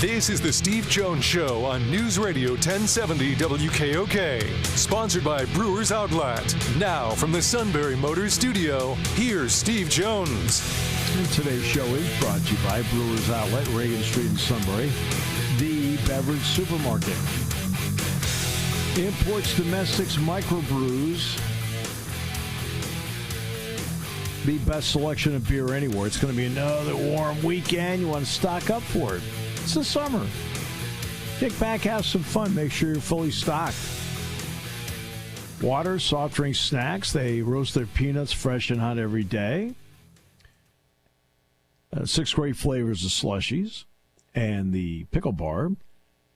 This is the Steve Jones Show on News Radio 1070 WKOK. Sponsored by Brewers Outlet. Now from the Sunbury Motors Studio, here's Steve Jones. And today's show is brought to you by Brewers Outlet, Reagan Street in Sunbury, the beverage supermarket. Imports, domestics, microbrews. The best selection of beer anywhere. It's going to be another warm weekend. You want to stock up for it. It's the summer. Kick back, have some fun. Make sure you're fully stocked. Water, soft drinks, snacks. They roast their peanuts fresh and hot every day. 6 great flavors of slushies. And the pickle bar,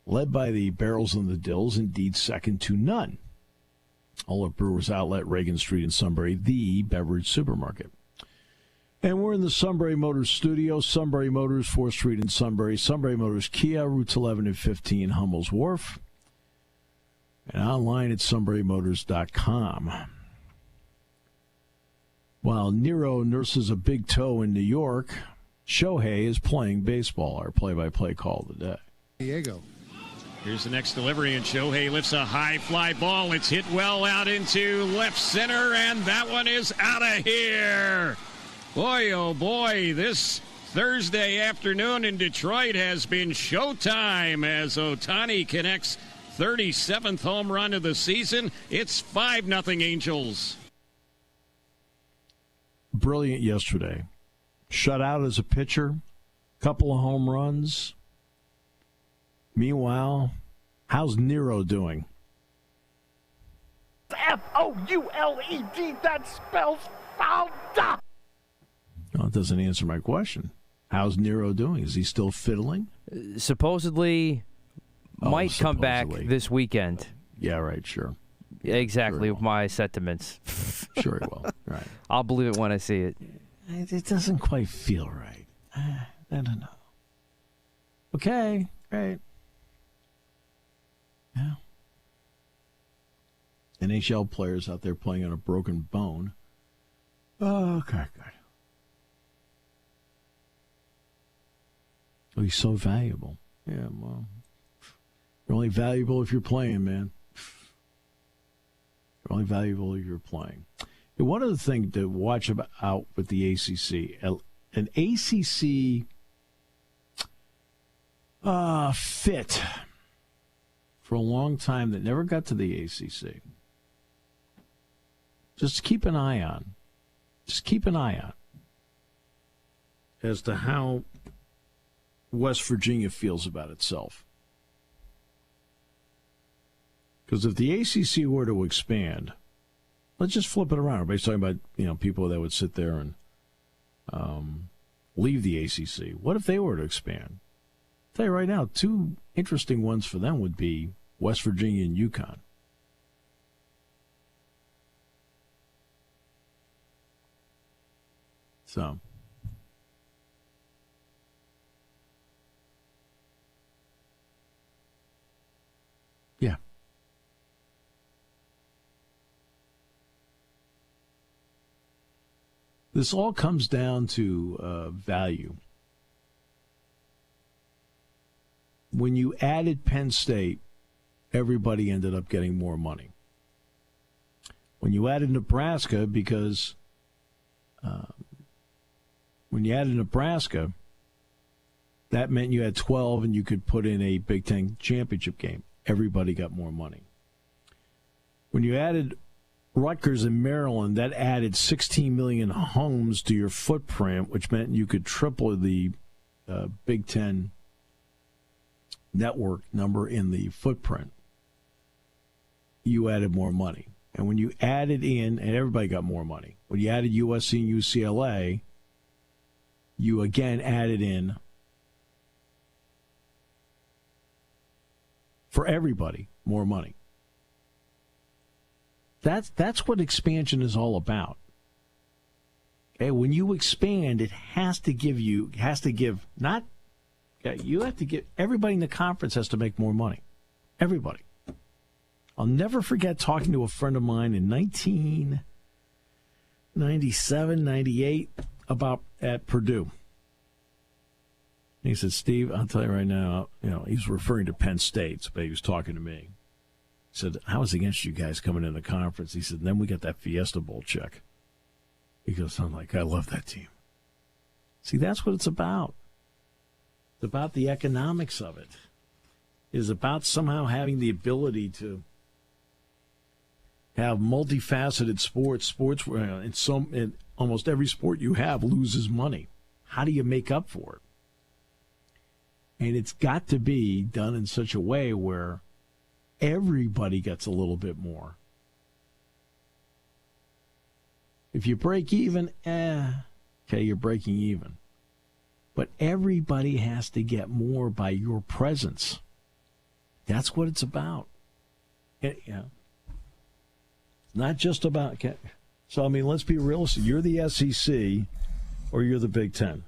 led by the barrels and the dills, indeed second to none. All at Brewers Outlet, Reagan Street in Sunbury, the beverage supermarket. And we're in the Sunbury Motors studio. Sunbury Motors, 4th Street in Sunbury. Sunbury Motors Kia, routes 11 and 15, Hummel's Wharf. And online at sunburymotors.com. While Nero nurses a big toe in New York, Shohei is playing baseball. Our play-by-play call of the day. Diego. Here's the next delivery, and Shohei lifts a high fly ball. It's hit well out into left center, and that one is out of here. Boy, oh boy, this Thursday afternoon in Detroit has been showtime as Ohtani connects 37th home run of the season. It's 5-0 Angels. Brilliant yesterday. Shut out as a pitcher, couple of home runs. Meanwhile, how's Nero doing? Fouled. That spells fouled. Well, it doesn't answer my question. How's Nero doing? Is he still fiddling? Supposedly might come back this weekend. Yeah, right, sure. Exactly Sure my sentiments. Sure he will. Right. I'll believe it when I see it. It doesn't quite feel right. I don't know. Okay, great. Yeah. NHL players out there playing on a broken bone. Oh, okay, good. Oh, he's so valuable. Yeah, well, you're only valuable if you're playing, man. You're only valuable if you're playing. And one other thing to watch out with the ACC, an ACC fit for a long time that never got to the ACC. Just keep an eye on. Just keep an eye on as to how West Virginia feels about itself. Because if the ACC were to expand, let's just flip it around. Everybody's talking about, people that would sit there and leave the ACC. What if they were to expand? I'll tell you right now, 2 interesting ones for them would be West Virginia and UConn. So, yeah. This all comes down to value. When you added Penn State, everybody ended up getting more money. When you added Nebraska, because when you added Nebraska, that meant you had 12 and you could put in a Big Ten championship game. Everybody got more money. When you added Rutgers and Maryland, that added 16 million homes to your footprint, which meant you could triple the Big Ten network number in the footprint. You added more money. And when you added in, and everybody got more money, when you added USC and UCLA, you again added in for everybody more money. That's what expansion is all about. Okay, when you expand, it has to give everybody in the conference has to make more money. Everybody. I'll never forget talking to a friend of mine in 1997, 98 at Purdue. He said, Steve, I'll tell you right now, he's referring to Penn State, but he was talking to me. He said, I was against you guys coming in the conference. He said, then we got that Fiesta Bowl check. He goes, I'm like, I love that team. See, that's what it's about. It's about the economics of it. It is about somehow having the ability to have multifaceted sports where in almost every sport you have loses money. How do you make up for it? And it's got to be done in such a way where everybody gets a little bit more. If you break even, okay, you're breaking even. But everybody has to get more by your presence. That's what it's about. Not just about... So, let's be realistic. You're the SEC or you're the Big Ten.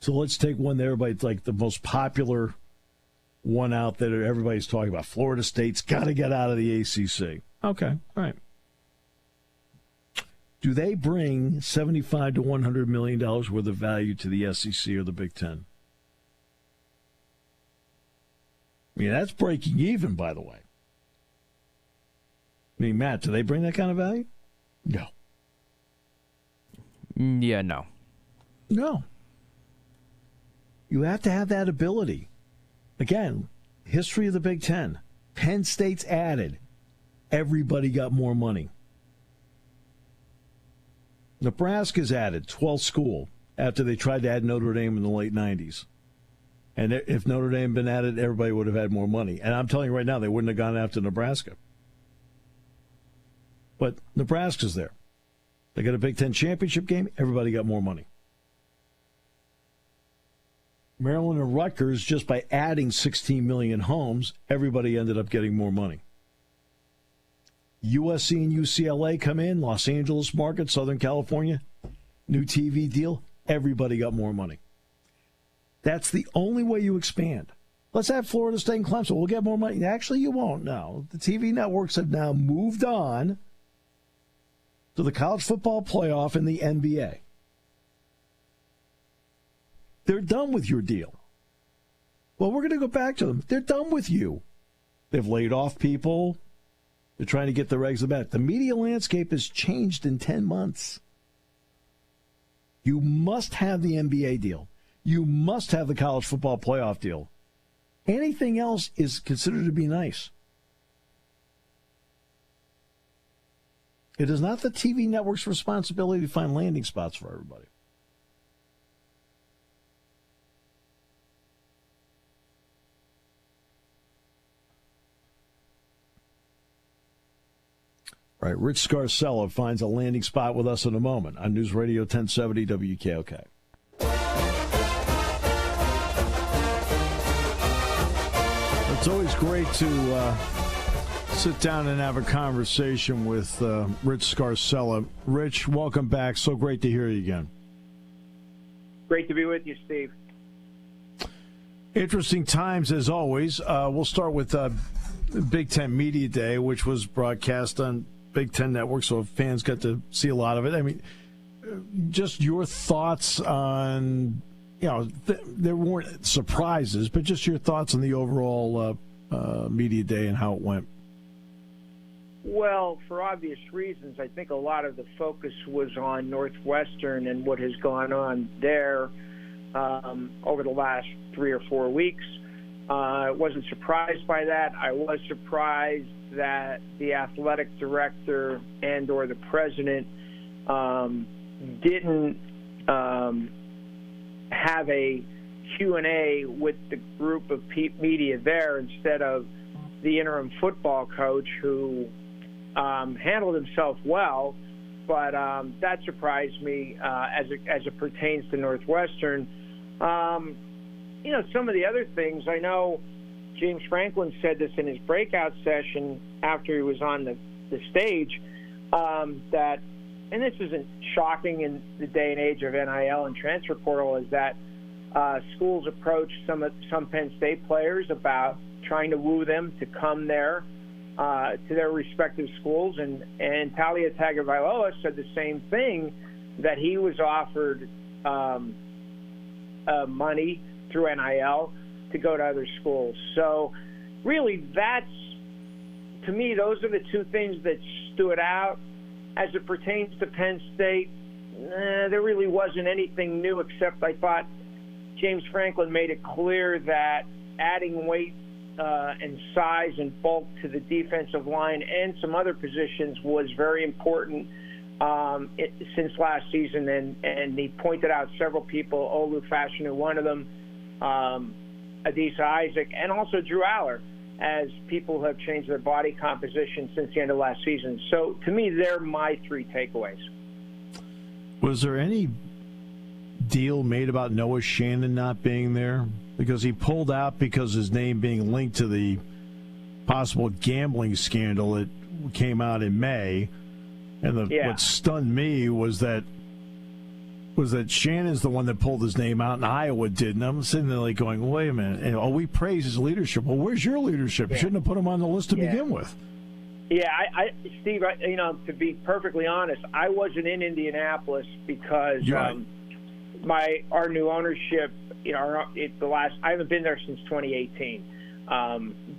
So let's take one that everybody's like the most popular one out that everybody's talking about. Florida State's got to get out of the ACC. Okay, all right. Do they bring $75 to $100 million worth of value to the SEC or the Big Ten? That's breaking even, by the way. Matt, do they bring that kind of value? No. Yeah, no. No. You have to have that ability. Again, history of the Big Ten. Penn State's added. Everybody got more money. Nebraska's added 12th school after they tried to add Notre Dame in the late 90s. And if Notre Dame had been added, everybody would have had more money. And I'm telling you right now, they wouldn't have gone after Nebraska. But Nebraska's there. They got a Big Ten championship game. Everybody got more money. Maryland and Rutgers, just by adding 16 million homes, everybody ended up getting more money. USC and UCLA come in, Los Angeles market, Southern California, new TV deal, everybody got more money. That's the only way you expand. Let's have Florida State and Clemson. We'll get more money. Actually, you won't now. The TV networks have now moved on to the college football playoff and the NBA. They're done with your deal. Well, we're going to go back to them. They're done with you. They've laid off people. They're trying to get their eggs about. The media landscape has changed in 10 months. You must have the NBA deal. You must have the college football playoff deal. Anything else is considered to be nice. It is not the TV network's responsibility to find landing spots for everybody. All right, Rich Scarcella finds a landing spot with us in a moment on News Radio 1070 WKOK. It's always great to sit down and have a conversation with Rich Scarcella. Rich, welcome back. So great to hear you again. Great to be with you, Steve. Interesting times, as always. We'll start with Big Ten Media Day, which was broadcast on Big Ten Network, so fans got to see a lot of it. Just your thoughts on, there weren't surprises, but just your thoughts on the overall Media Day and how it went. Well, for obvious reasons, I think a lot of the focus was on Northwestern and what has gone on there over the last 3 or 4 weeks. I wasn't surprised by that. I was surprised that the athletic director and or the president didn't have a Q&A with the group of media there instead of the interim football coach who handled himself well, but that surprised me as it pertains to Northwestern. Some of the other things, I know James Franklin said this in his breakout session after he was on the stage, that, and this isn't shocking in the day and age of NIL and transfer portal, is that schools approach some Penn State players about trying to woo them to come there to their respective schools, and Talia Tagovailoa said the same thing, that he was offered money through NIL to go to other schools. So really to me, those are the two things that stood out. As it pertains to Penn State, there really wasn't anything new, except I thought James Franklin made it clear that adding weight and size and bulk to the defensive line and some other positions was very important since last season. And he pointed out several people, Olu Fashanu, one of them, Adisa Isaac, and also Drew Aller, as people who have changed their body composition since the end of last season. So to me, they're my three takeaways. Was there any deal made about Noah Shannon not being there? Because he pulled out because his name being linked to the possible gambling scandal that came out in May. And what stunned me was that Shannon's the one that pulled his name out and Iowa did. And I'm sitting there like going, wait a minute. And, we praise his leadership. Well, where's your leadership? You shouldn't have put him on the list to begin with. Yeah, Steve, to be perfectly honest, I wasn't in Indianapolis because our new ownership, I haven't been there since 2018.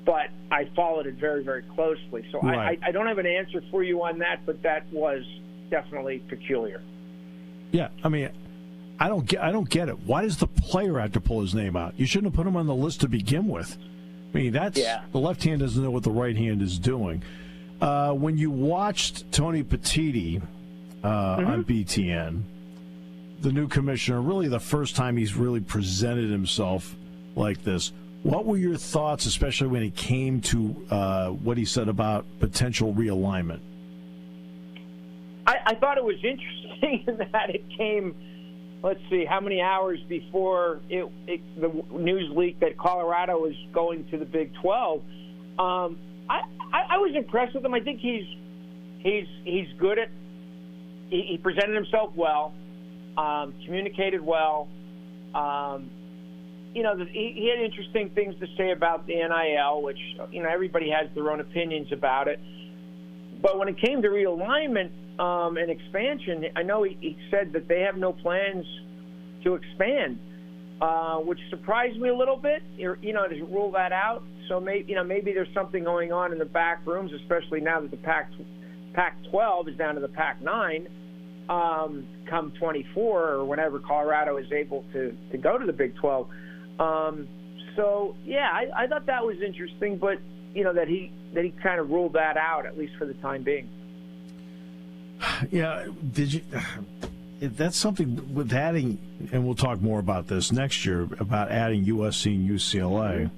But I followed it very, very closely. So I don't have an answer for you on that, but that was definitely peculiar. Yeah, I mean, I don't get it. Why does the player have to pull his name out? You shouldn't have put him on the list to begin with. I mean, the left hand doesn't know what the right hand is doing. When you watched Tony Petitti on BTN, the new commissioner, really the first time he's really presented himself like this, what were your thoughts, especially when it came to what he said about potential realignment? I thought it was interesting in that it came, let's see, how many hours before the news leak that Colorado was going to the Big 12. I was impressed with him. I think he's good at. He presented himself well, communicated well. He had interesting things to say about the NIL, which everybody has their own opinions about it. But when it came to realignment and expansion, I know he said that they have no plans to expand, which surprised me a little bit. To rule that out. So maybe there's something going on in the back rooms, especially now that the Pac-12 is down to the Pac-9 come 24 or whenever Colorado is able to go to the Big 12. I thought that was interesting, but that he kind of ruled that out, at least for the time being. Yeah, that's something with adding, and we'll talk more about this next year, about adding USC and UCLA.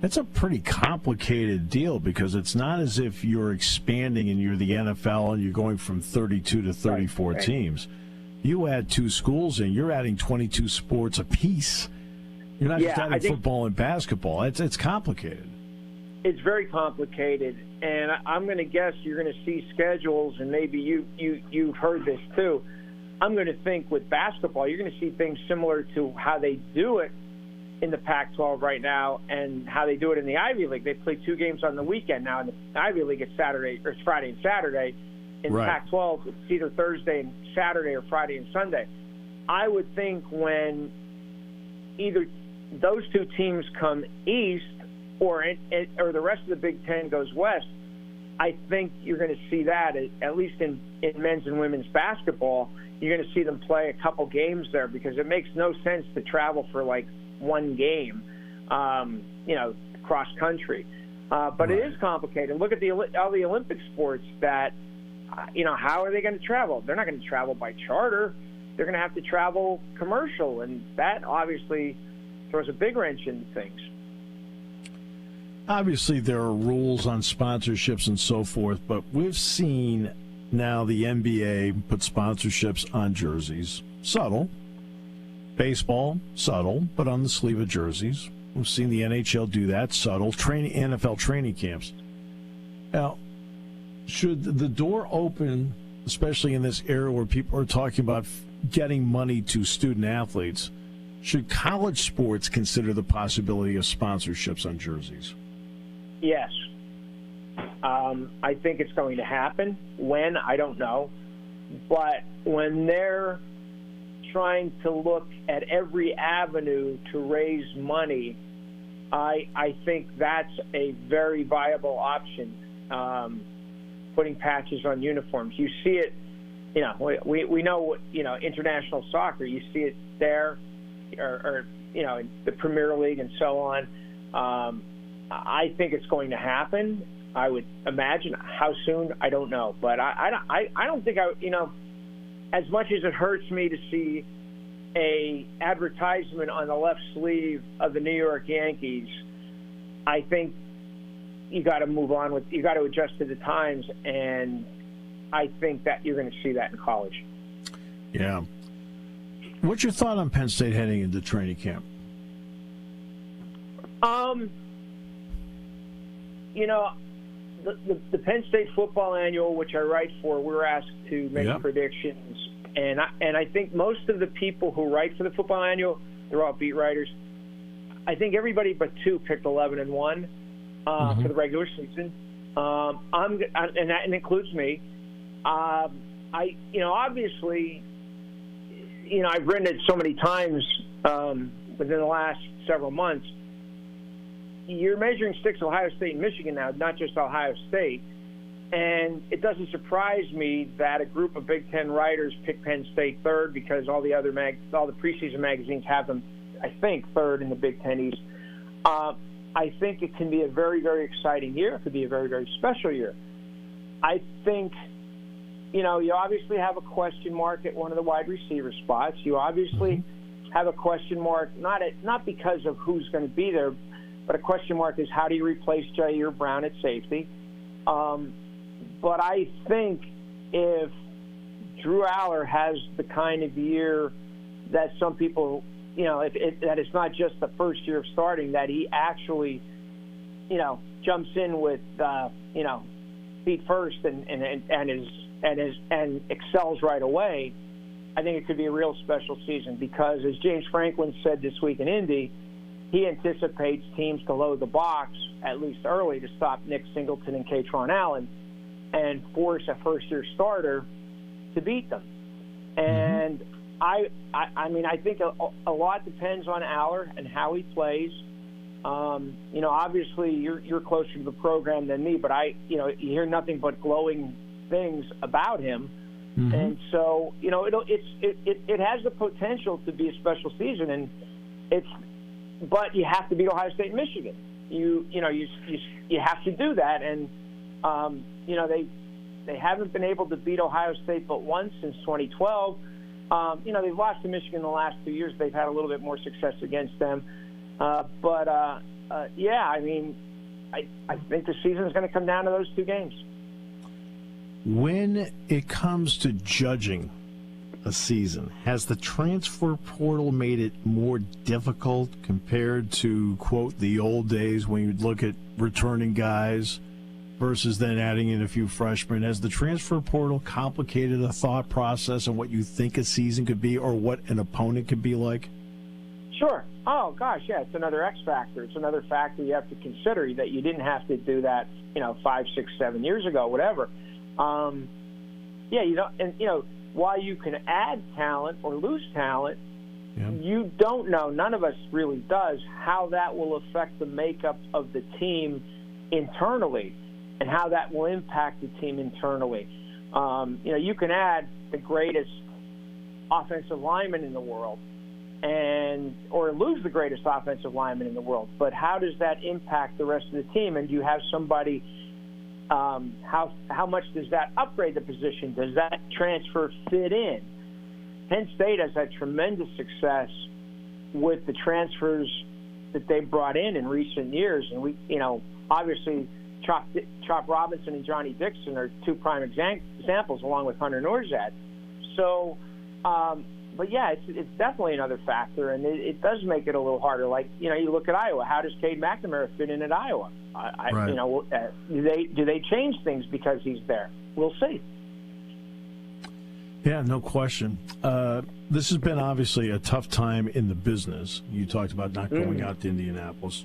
It's a pretty complicated deal because it's not as if you're expanding and you're the NFL and you're going from 32 to 34 teams. You add two schools and you're adding 22 sports apiece. You're not just adding football and basketball. It's complicated. It's very complicated, and I'm going to guess you're going to see schedules, and maybe you've heard this too. I'm going to think with basketball, you're going to see things similar to how they do it in the Pac-12 right now and how they do it in the Ivy League. They play two games on the weekend now. In the Ivy League, it's Friday and Saturday. In the Pac-12, it's either Thursday and Saturday or Friday and Sunday. I would think when either those two teams come east or the rest of the Big Ten goes west, I think you're going to see that, at least in men's and women's basketball. You're going to see them play a couple games there because it makes no sense to travel for like one game, cross country. But it is complicated. Look at all the Olympic sports that, how are they going to travel? They're not going to travel by charter. They're going to have to travel commercial, and that obviously throws a big wrench into things. Obviously, there are rules on sponsorships and so forth, but we've seen now the NBA put sponsorships on jerseys. Subtle. Baseball, subtle, but on the sleeve of jerseys. We've seen the NHL do that, subtle. NFL training camps. Now, should the door open, especially in this era where people are talking about getting money to student athletes, should college sports consider the possibility of sponsorships on jerseys? Yes. I think it's going to happen. When, I don't know. But when they're trying to look at every avenue to raise money, I think that's a very viable option. Putting patches on uniforms, you see it. You know, we know international soccer. You see it there, or in the Premier League and so on. I think it's going to happen. I would imagine. How soon, I don't know. But I don't think as much as it hurts me to see a advertisement on the left sleeve of the New York Yankees, I think you got to move on you got to adjust to the times, and I think that you're going to see that in college. Yeah. What's your thought on Penn State heading into training camp? The Penn State Football Annual, which I write for, we're asked to make predictions, and I think most of the people who write for the Football Annual, they're all beat writers. I think everybody but two picked 11-1 for the regular season. And that includes me. Obviously, I've written it so many times within the last several months. You're measuring sticks Ohio State and Michigan now, not just Ohio State. And it doesn't surprise me that a group of Big Ten writers picked Penn State third, because all the other all the preseason magazines have them, I think, third in the Big Ten East. I think it can be a very, very exciting year. It could be a very, very special year. I think, you obviously have a question mark at one of the wide receiver spots. You obviously have a question mark, not because of who's going to be there, but a question mark is, how do you replace Jair Brown at safety? But I think if Drew Aller has the kind of year that some people, that it's not just the first year of starting, that he actually, jumps in with, feet first and excels right away, I think it could be a real special season, because as James Franklin said this week in Indy, he anticipates teams to load the box, at least early, to stop Nick Singleton and Katron Allen and force a first-year starter to beat them. And I think a lot depends on Aller and how he plays. Obviously you're closer to the program than me, but you hear nothing but glowing things about him. And so, it has the potential to be a special season, and but you have to beat Ohio State and Michigan. You have to do that, and they haven't been able to beat Ohio State but once since 2012. They've lost to Michigan the last 2 years. They've had a little bit more success against them, I think the season is going to come down to those two games. When it comes to judging a season, has the transfer portal made it more difficult compared to, quote, the old days when you'd look at returning guys versus then adding in a few freshmen? Has the transfer portal complicated the thought process on what you think a season could be or what an opponent could be like? Sure. Oh, gosh, yeah, it's another X factor. It's another factor you have to consider, that you didn't have to do that, 5, 6, 7 years ago, whatever. While you can add talent or lose talent, you don't know, none of us really does, how that will affect the makeup of the team internally and how that will impact the team internally. You can add the greatest offensive lineman in the world or lose the greatest offensive lineman in the world, but how does that impact the rest of the team? And do you have somebody, how much does that upgrade the position? Does that transfer fit in? Penn State has had tremendous success with the transfers that they brought in recent years, and we, obviously Chop Robinson and Johnny Dixon are two prime examples, along with Hunter Norzad. So, but yeah, it's definitely another factor, and it does make it a little harder. Like, you look at Iowa. How does Cade McNamara fit in at Iowa? Right. Do they change things because he's there? We'll see. Yeah, no question. This has been obviously a tough time in the business. You talked about not going out to Indianapolis,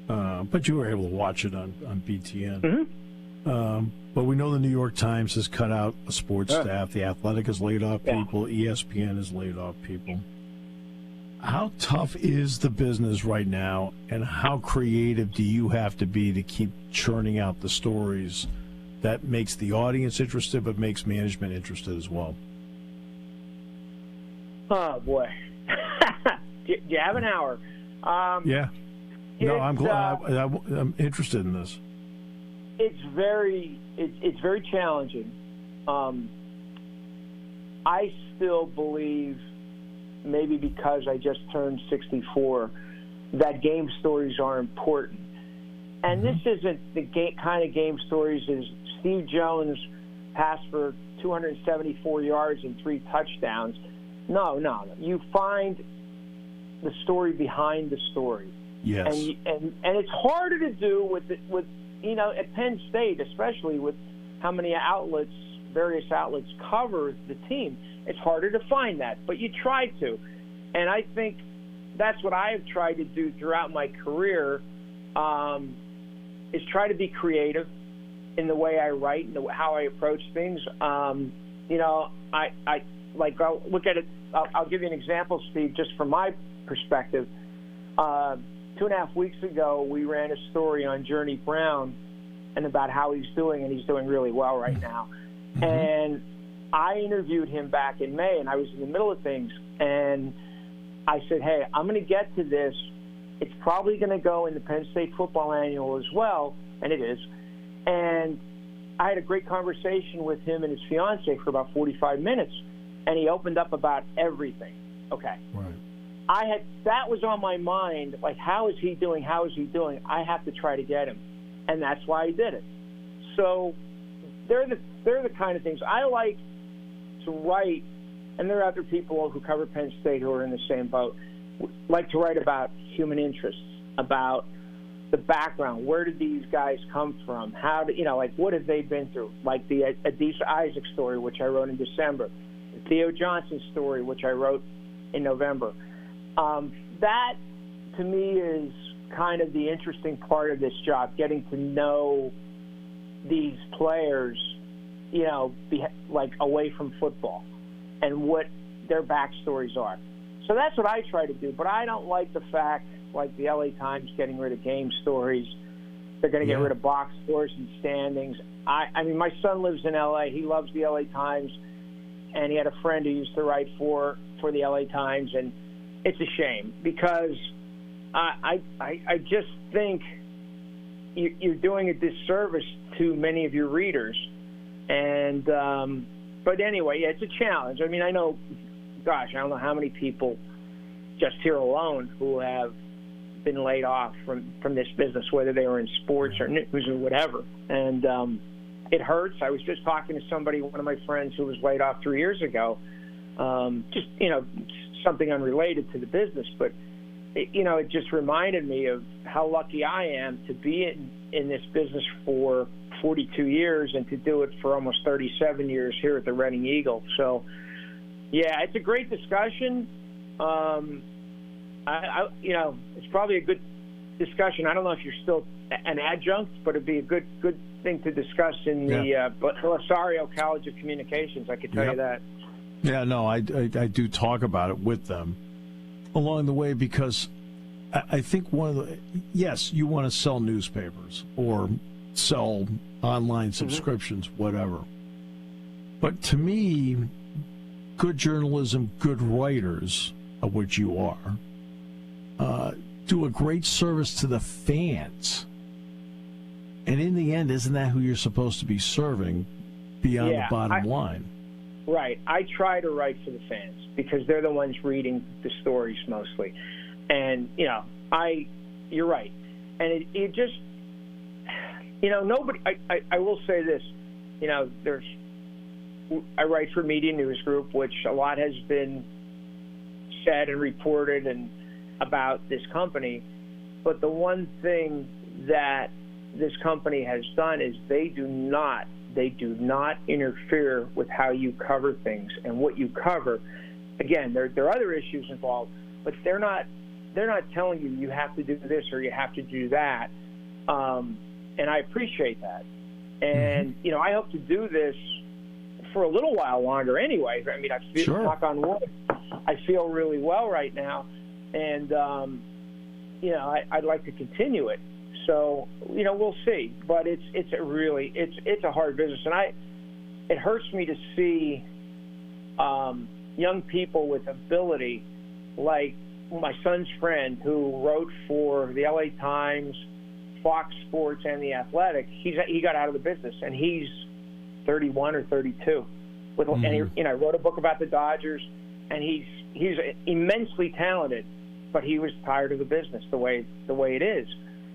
but you were able to watch it on BTN. But we know the New York Times has cut out a sports staff. The Athletic has laid off people. ESPN has laid off people. How tough is the business right now, and how creative do you have to be to keep churning out the stories that makes the audience interested but makes management interested as well? Oh, boy. Do you have an hour? Yeah. No, I'm glad. I'm interested in this. It's very challenging. I still believe, maybe because I just turned 64, that game stories are important. And this isn't the kind of game stories as Steve Jones passed for 274 yards and 3 touchdowns. No. You find the story behind the story. Yes. And it's harder to do with at Penn State, especially with how many various outlets cover the team. It's harder to find that, but you try to. And I think that's what I have tried to do throughout my career, is try to be creative in the way I write and how I approach things. I'll look at it. I'll give you an example, Steve, just from my perspective. 2.5 weeks ago, we ran a story on Journey Brown and about how he's doing, and he's doing really well right now. And I interviewed him back in May, and I was in the middle of things, and I said, hey, I'm going to get to this. It's probably going to go in the Penn State Football Annual as well, and it is. And I had a great conversation with him and his fiancée for about 45 minutes, and he opened up about everything. Okay. Right. That was on my mind, like, how is he doing? How is he doing? I have to try to get him. And that's why I did it. So they're the kind of things I like to write, and there are other people who cover Penn State who are in the same boat, like to write about human interests, about the background. Where did these guys come from? What have they been through? Like the Adisa Isaac story, which I wrote in December, the Theo Johnson story, which I wrote in November. That, to me, is kind of the interesting part of this job, getting to know these players, away from football and what their backstories are. So that's what I try to do, but I don't like the fact, like the LA Times getting rid of game stories. They're going to get rid of box scores and standings. I mean, my son lives in LA. He loves the LA Times, and he had a friend who used to write for the LA Times, and it's a shame because I just think you're doing a disservice to many of your readers. And but anyway, it's a challenge. I mean, I know, I don't know how many people just here alone who have been laid off from this business, whether they were in sports or news or whatever. And it hurts. I was just talking to somebody, one of my friends who was laid off 3 years ago, just, something unrelated to the business, but it just reminded me of how lucky I am to be in this business for 42 years and to do it for almost 37 years here at the Reading Eagle. So, yeah, it's a great discussion. It's probably a good discussion. I don't know if you're still an adjunct, but it'd be a good thing to discuss in the Rosario College of Communications. I could tell you that. Yeah, no, I do talk about it with them along the way because I think yes, you want to sell newspapers or sell online subscriptions, whatever. But to me, good journalism, good writers, of which you are, do a great service to the fans. And in the end, isn't that who you're supposed to be serving beyond the bottom line? Right. I try to write for the fans because they're the ones reading the stories mostly. And, you're right. And it just, nobody, I will say this, I write for Media News Group, which a lot has been said and reported and about this company. But the one thing that this company has done is they do not interfere with how you cover things and what you cover. Again, there are other issues involved, but they're not telling you have to do this or you have to do that. And I appreciate that. And, I hope to do this for a little while longer anyway. I mean, I feel, knock on wood, I feel really well right now. And, I'd like to continue it. So, we'll see. But it's a hard business. And it hurts me to see young people with ability, like my son's friend who wrote for the LA Times, Fox Sports, and The Athletic. He got out of the business, and he's 31 or 32. And he, wrote a book about the Dodgers, and he's immensely talented, but he was tired of the business the way it is.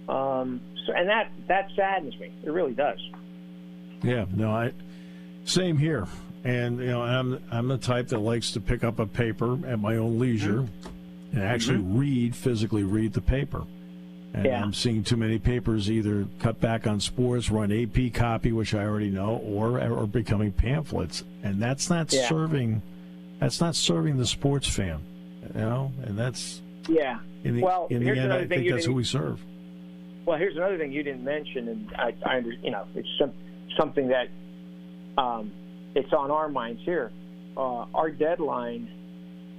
And that saddens me. It really does. Yeah. No. Same here. And I'm the type that likes to pick up a paper at my own leisure and actually physically read the paper. And I'm seeing too many papers either cut back on sports, run AP copy, which I already know, or becoming pamphlets, and that's not serving. That's not serving the sports fan, And that's In the end, I think that's who we serve. Well, here's another thing you didn't mention, and I it's something that it's on our minds here. Our deadline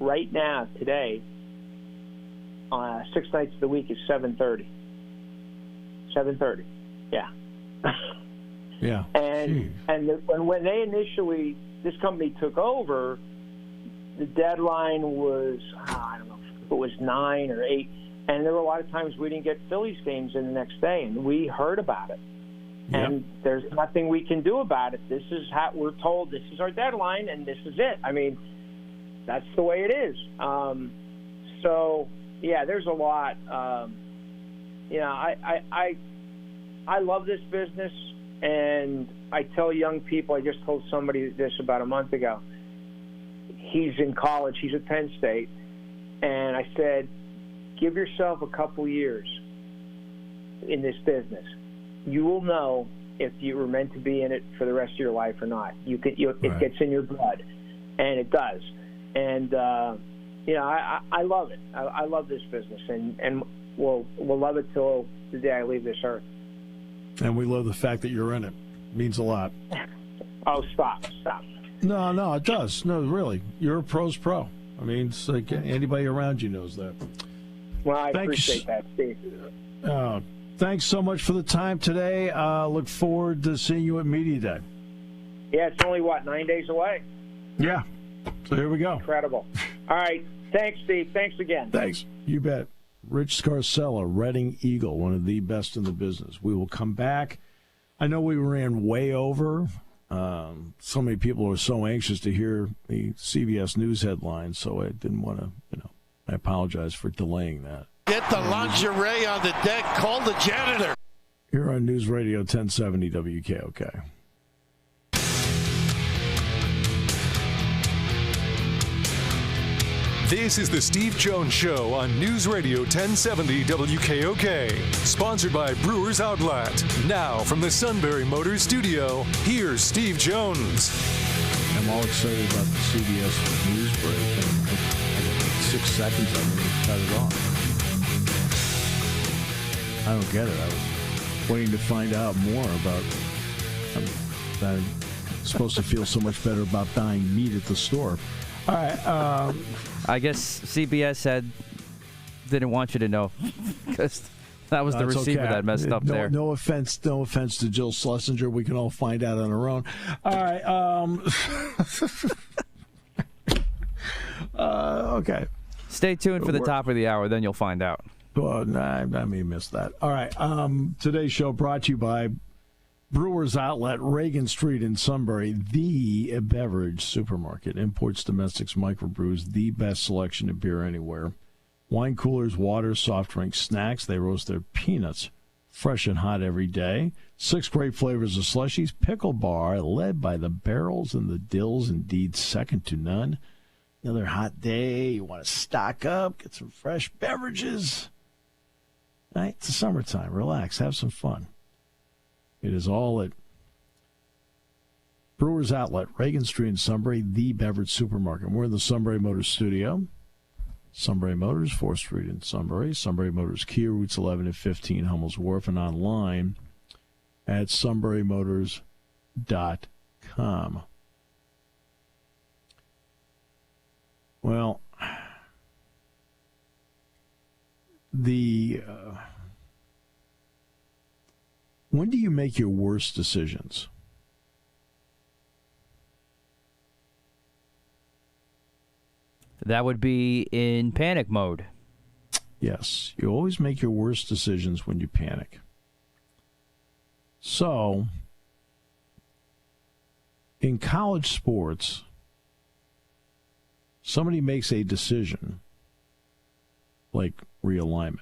right now, today, 6 nights of the week is 7:30. 7:30, yeah. Yeah. When they initially, this company took over, the deadline was, I don't know if it was 9 or 8, and there were a lot of times we didn't get Phillies games in the next day, and we heard about it. Yep. And there's nothing we can do about it. This is how we're told. This is our deadline, and this is it. I mean, that's the way it is. So, yeah, there's a lot. I love this business, and I tell young people. I just told somebody this about a month ago. He's in college. He's at Penn State, and I said, give yourself a couple years in this business. You will know if you were meant to be in it for the rest of your life or not. It gets in your blood, and it does. And I love it. I love this business, and we'll love it till the day I leave this earth. And we love the fact that you're in it. It means a lot. Oh, stop. No, it does. No, really. You're a pro's pro. I mean, it's like anybody around you knows that. Well, I appreciate that, Steve. Thanks so much for the time today. Look forward to seeing you at Media Day. Yeah, it's only, 9 days away? Yeah. So here we go. Incredible. All right. Thanks, Steve. Thanks again. Thanks. You bet. Rich Scarcella, Reading Eagle, one of the best in the business. We will come back. I know we ran way over. So many people are so anxious to hear the CBS News headlines, so I didn't want to, I apologize for delaying that. Get the lingerie on the deck. Call the janitor. Here on News Radio 1070 WKOK. This is the Steve Jones Show on News Radio 1070 WKOK. Sponsored by Brewers Outlet. Now from the Sunbury Motors Studio, here's Steve Jones. I'm all excited about the CBS News break. And I got 6 seconds of it and cut it off. I don't get it. I was waiting to find out more about. I'm supposed to feel so much better about buying meat at the store. All right. I guess CBS didn't want you to know because that was the receiver that messed up there. No offense to Jill Schlesinger. We can all find out on our own. All right. Okay. Stay tuned for the top of the hour, then you'll find out. Well, I may miss that. All right. Today's show brought to you by Brewers Outlet, Reagan Street in Sunbury, the beverage supermarket. Imports, domestics, microbrews, the best selection of beer anywhere. Wine coolers, water, soft drinks, snacks. They roast their peanuts fresh and hot every day. 6 great flavors of slushies. Pickle bar, led by the barrels and the dills, indeed second to none. Another hot day. You want to stock up, get some fresh beverages. Right? It's the summertime. Relax. Have some fun. It is all at Brewers Outlet, Reagan Street in Sunbury, the beverage supermarket. We're in the Sunbury Motors studio. Sunbury Motors, 4th Street in Sunbury. Sunbury Motors Kia, routes 11 and 15, Hummel's Wharf, and online at sunburymotors.com. Well, when do you make your worst decisions? That would be in panic mode. Yes, you always make your worst decisions when you panic. So, in college sports, somebody makes a decision like realignment,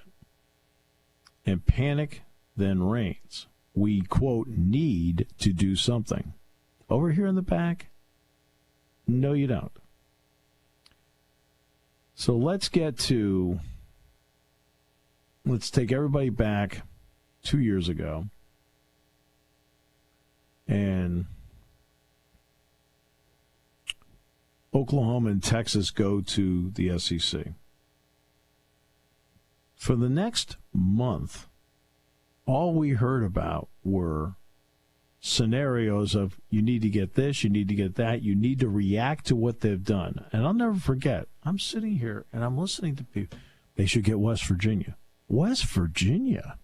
and panic then reigns. We, quote, need to do something. Over here in the back, no, you don't. So let's take everybody back 2 years ago, and Oklahoma and Texas go to the SEC. For the next month, all we heard about were scenarios of you need to get this, you need to get that, you need to react to what they've done. And I'll never forget, I'm sitting here and I'm listening to people. They should get West Virginia. West Virginia?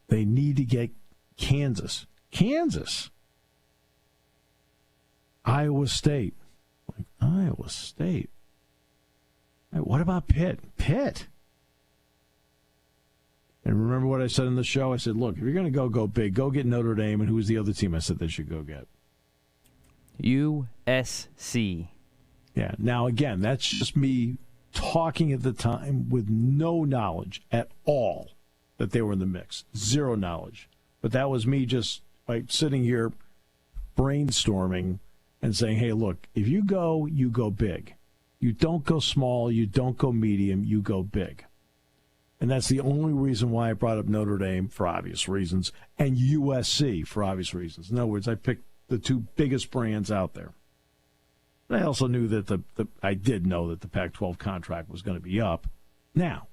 They need to get Kansas. Kansas. Iowa State. Like, Iowa State. What about Pitt? Pitt. And remember what I said in the show? I said, look, if you're going to go big. Go get Notre Dame. And who was the other team I said they should go get? USC. Yeah. Now, again, that's just me talking at the time with no knowledge at all that they were in the mix. Zero knowledge. But that was me just sitting here brainstorming and saying, hey, look, if you go big. You don't go small. You don't go medium. You go big. And that's the only reason why I brought up Notre Dame, for obvious reasons, and USC for obvious reasons. In other words, I picked the two biggest brands out there. But I also knew that I did know that the Pac-12 contract was going to be up now,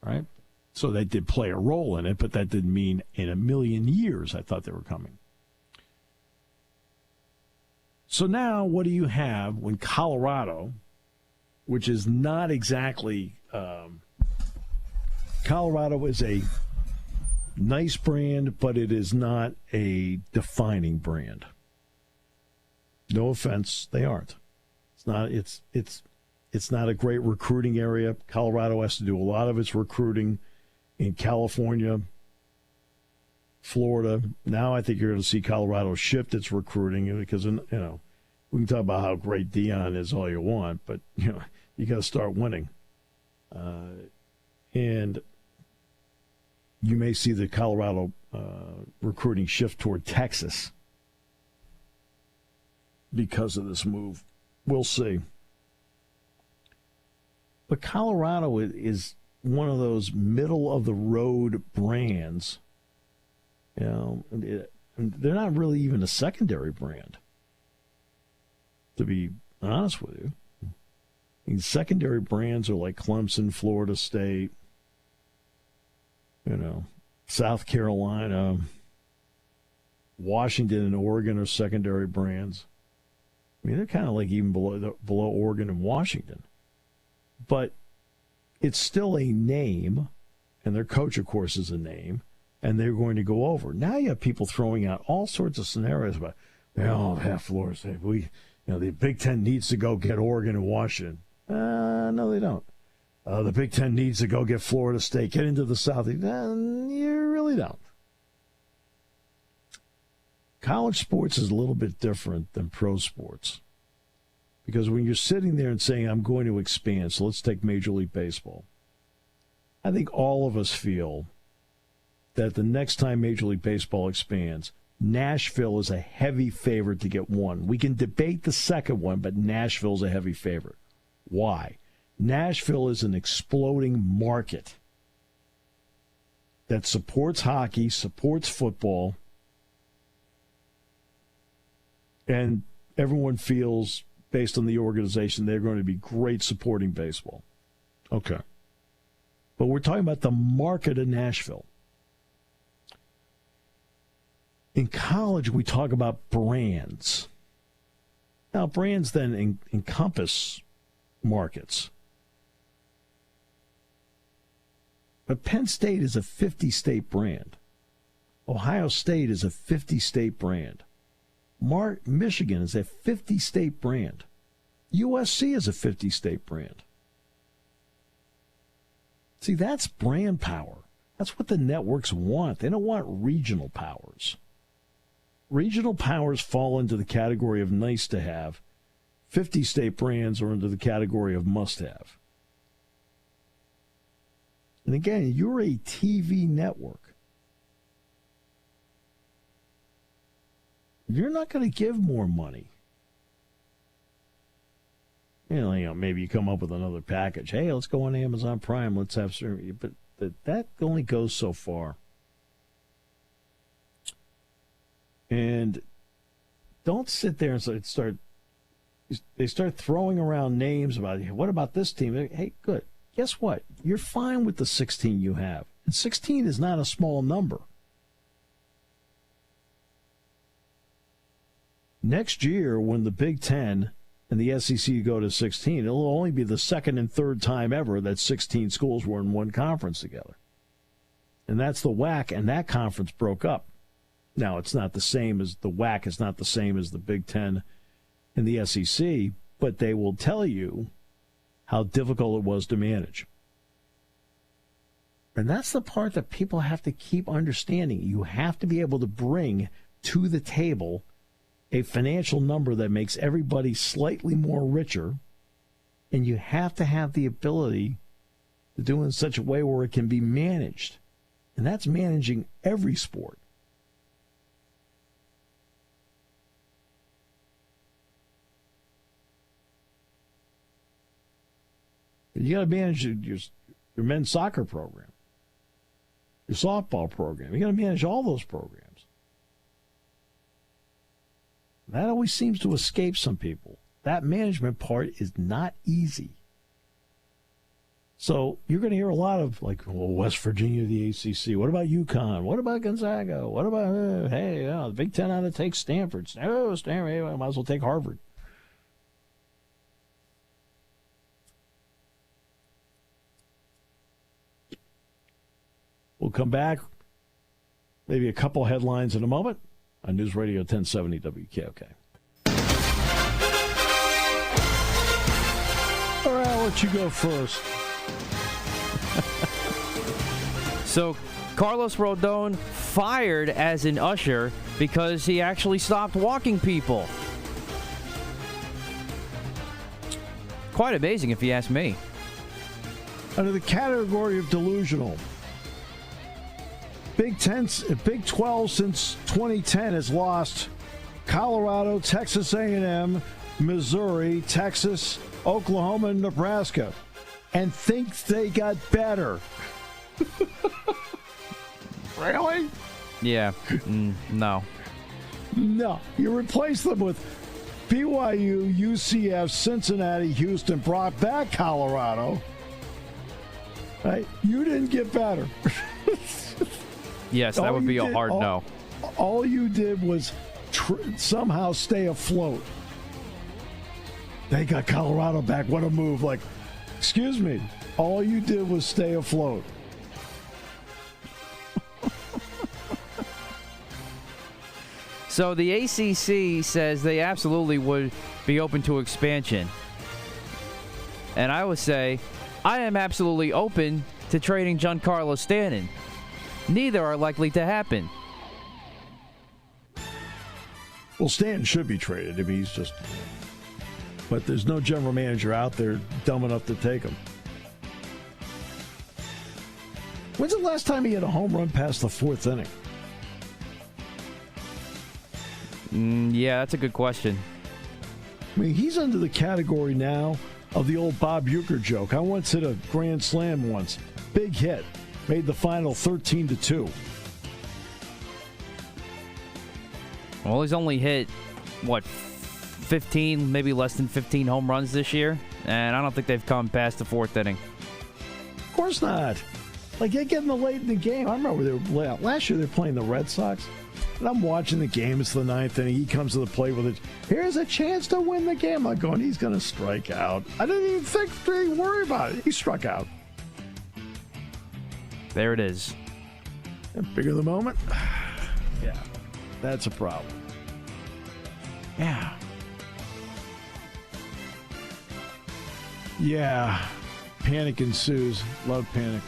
right? So that did play a role in it, but that didn't mean in a million years I thought they were coming. So now what do you have when Colorado, which is not exactly Colorado is a nice brand, but it is not a defining brand. No offense, they aren't. It's not. It's not a great recruiting area. Colorado has to do a lot of its recruiting in California, Florida. Now I think you're going to see Colorado shift its recruiting because we can talk about how great Dion is all you want, but you got to start winning. And you may see the Colorado recruiting shift toward Texas because of this move. We'll see. But Colorado is one of those middle-of-the-road brands. They're not really even a secondary brand, to be honest with you. Secondary brands are like Clemson, Florida State, South Carolina, Washington and Oregon are secondary brands. I mean, they're kind of like even below Oregon and Washington. But it's still a name, and their coach, of course, is a name, and they're going to go over. Now you have people throwing out all sorts of scenarios about, Florida State. The Big Ten needs to go get Oregon and Washington. No, they don't. The Big Ten needs to go get Florida State, get into the South. You really don't. College sports is a little bit different than pro sports. Because when you're sitting there and saying, I'm going to expand, so let's take Major League Baseball. I think all of us feel that the next time Major League Baseball expands, Nashville is a heavy favorite to get one. We can debate the second one, but Nashville's a heavy favorite. Why? Nashville is an exploding market that supports hockey, supports football, and everyone feels, based on the organization, they're going to be great supporting baseball. Okay. But we're talking about the market of Nashville. In college, we talk about brands. Now, brands then encompass markets. But Penn State is a 50-state brand. Ohio State is a 50-state brand. Michigan is a 50-state brand. USC is a 50-state brand. See, that's brand power. That's what the networks want. They don't want regional powers. Regional powers fall into the category of nice to have. 50-state brands are into the category of must have. And again, you're a TV network. You're not going to give more money. You know, maybe you come up with another package. Hey, let's go on Amazon Prime. Let's have certain, but that only goes so far. And don't sit there and they start throwing around names about, what about this team? Hey, good. Guess what? You're fine with the 16 you have. And 16 is not a small number. Next year, when the Big Ten and the SEC go to 16, it'll only be the second and third time ever that 16 schools were in one conference together. And that's the WAC, and that conference broke up. Now, it's not the same as the WAC, is not the same as the Big Ten and the SEC, but they will tell you how difficult it was to manage. And that's the part that people have to keep understanding. You have to be able to bring to the table a financial number that makes everybody slightly more richer, and you have to have the ability to do it in such a way where it can be managed. And that's managing every sport. You got to manage your men's soccer program, your softball program. You got to manage all those programs. That always seems to escape some people. That management part is not easy. So you're going to hear a lot of, like, well, West Virginia, the ACC. What about UConn? What about Gonzaga? What about, the Big Ten ought to take Stanford. Oh, Stanford, I might as well take Harvard. We'll come back, maybe a couple headlines in a moment on News Radio 1070 WKOK. All right, I'll let you go first. So, Carlos Rodon fired as an usher because he actually stopped walking people. Quite amazing, if you ask me. Under the category of delusional, Big 12 since 2010 has lost Colorado, Texas A&M, Missouri, Texas, Oklahoma, and Nebraska, and thinks they got better. Really? Yeah. No. No. You replace them with BYU, UCF, Cincinnati, Houston, brought back Colorado. Right? You didn't get better. Yes, that would be a hard no. All you did was somehow stay afloat. They got Colorado back. What a move. Like, excuse me. All you did was stay afloat. So the ACC says they absolutely would be open to expansion. And I would say, I am absolutely open to trading Giancarlo Stanton. Neither are likely to happen. Well, Stanton should be traded. I mean, he's just... But there's no general manager out there dumb enough to take him. When's the last time he had a home run past the fourth inning? Yeah, that's a good question. I mean, he's under the category now of the old Bob Uecker joke. I once hit a grand slam once. Big hit. Made the final 13-2. Well, he's only hit, 15, maybe less than 15 home runs this year, and I don't think they've come past the fourth inning. Of course not. Like, they get in the late in the game. I remember last year they were playing the Red Sox. And I'm watching the game. It's the ninth inning. He comes to the plate with it. Here's a chance to win the game. I'm going, he's going to strike out. I didn't even worry about it. He struck out. There it is. And bigger the moment. Yeah, that's a problem. Yeah. Yeah. Panic ensues. Love panic.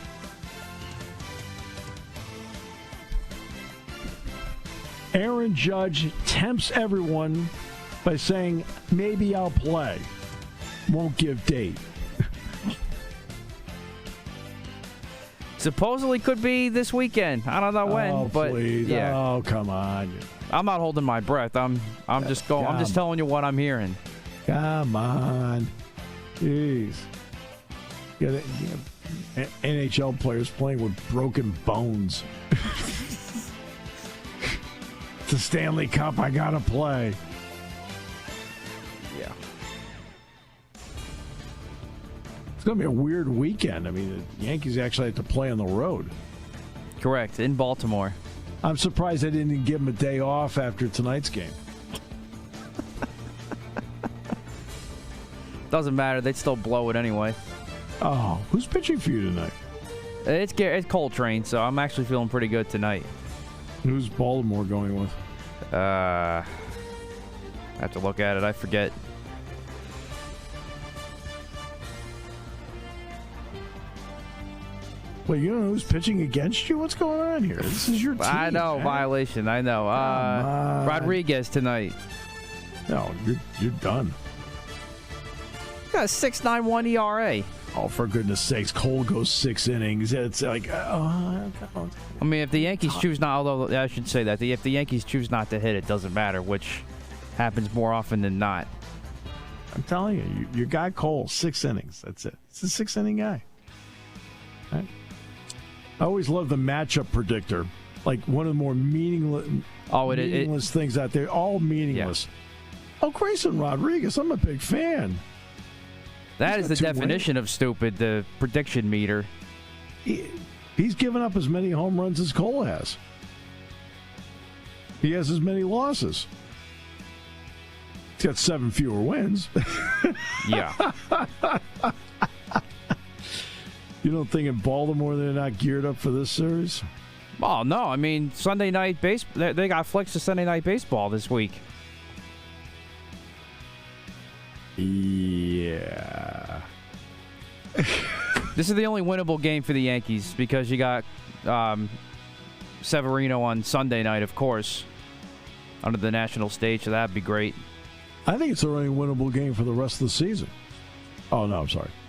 Aaron Judge tempts everyone by saying, maybe I'll play. Won't give date. Supposedly could be this weekend. I don't know when, but please. yeah. Oh, come on. I'm not holding my breath. I'm just going. I'm just telling you what I'm hearing. Come on. Jeez. NHL players playing with broken bones. It's a Stanley Cup. I got to play. Yeah. It's going to be a weird weekend. I mean, the Yankees actually have to play on the road. Correct. In Baltimore. I'm surprised they didn't give him a day off after tonight's game. Doesn't matter. They'd still blow it anyway. Oh, who's pitching for you tonight? It's Coltrane, so I'm actually feeling pretty good tonight. Who's Baltimore going with? I have to look at it. I forget. Wait, you don't know who's pitching against you? What's going on here? This is your team. I know, man. violation. I know. Rodriguez tonight. No, you're done. Got a 6.91 ERA. Oh, for goodness sakes, Cole goes 6 innings. It's like, I mean, if the Yankees choose not, although I should say that, if the Yankees choose not to hit, it doesn't matter, which happens more often than not. I'm telling you, your guy Cole, 6 innings. That's it. He's a 6-inning guy. Right? I always love the matchup predictor. Like one of the more meaningless things out there. All meaningless. Yeah. Oh, Grayson Rodriguez, I'm a big fan. That is the definition of stupid, the prediction meter. He's given up as many home runs as Cole has. He has as many losses. He's got 7 fewer wins. Yeah. You don't think in Baltimore they're not geared up for this series? Oh, no. I mean, Sunday night baseball, they got flicks to Sunday night baseball this week. Yeah. This is the only winnable game for the Yankees because you got Severino on Sunday night, of course, under the national stage, so that'd be great. I think it's the only winnable game for the rest of the season. Oh, no, I'm sorry.